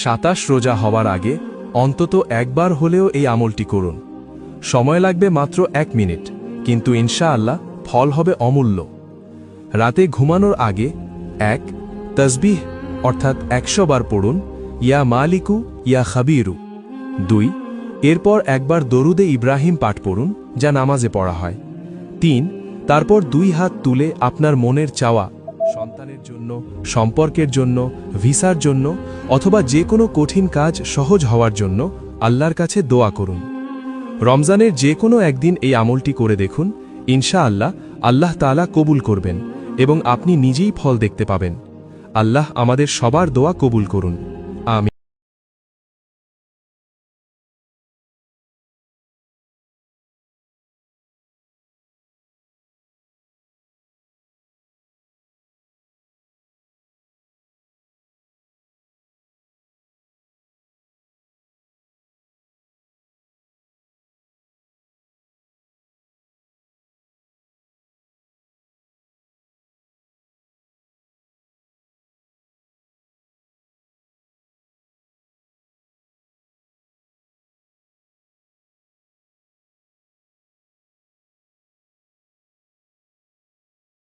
27 রোজা হওয়ার আগে অন্তত একবার হলেও এই আমলটি করুন। সময় লাগবে মাত্র 1 মিনিট, কিন্তু ইনশাআল্লাহ ফল হবে অমূল্য। রাতে ঘুমানোর আগে 1 তসবিহ অর্থাৎ 100 বার পড়ুন, ইয়া মালিকু ইয়া খাবিরু। 2 এরপর একবার দরুদে ইব্রাহিম পাঠ পড়ুন, যা নামাজে পড়া হয়। 3 তারপর 2 হাত তুলে আপনার মনের চাওয়া, সন্তানের জন্য, সম্পর্কের জন্য, ভিসার জন্য অথবা যে কোনো কঠিন কাজ সহজ হওয়ার জন্য আল্লাহর কাছে দোয়া করুন। রমজানের যে কোনো একদিন এই আমলটি করে দেখুন, ইনশাআল্লাহ আল্লাহ তাআলা কবুল করবেন এবং আপনি নিজেই ফল দেখতে পাবেন। আল্লাহ আমাদের সবার দোয়া কবুল করুন।